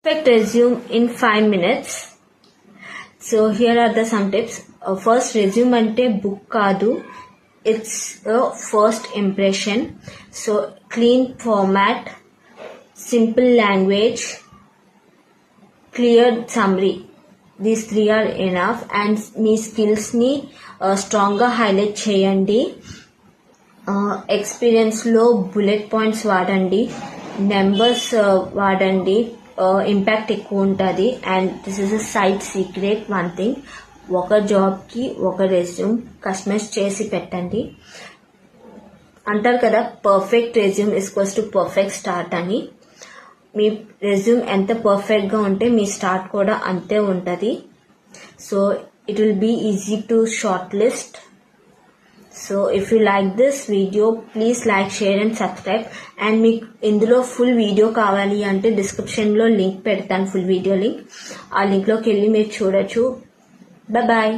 Perfect resume in 5 minutes. So here are the some tips. First, resume ante book kaadu. It's a first impression. So clean format, simple language, clear summary. These three are enough. And me skills ni strong గా highlight చేయండి. Experience లో bullet points వాడండి, numbers వాడండి, impact ఎక్కువ ఉంటుంది. And this is a side secret one thing, ఒక జాబ్కి ఒక రెజ్యూమ్ కస్టమైజ్ చేసి పెట్టండి. అంటారు కదా, perfect resume equals to perfect start అని. మీ రెజ్యూమ్ ఎంత పర్ఫెక్ట్గా ఉంటే మీ స్టార్ట్ కూడా అంతే ఉంటుంది. So it will be easy to shortlist. So if you like this video, please like, share and subscribe. And మీకు ఇందులో ఫుల్ వీడియో కావాలి అంటే డిస్క్రిప్షన్లో లింక్ పెడతాను, ఫుల్ వీడియో లింక్. ఆ లింక్లోకి వెళ్ళి మీరు చూడొచ్చు. బాయ్.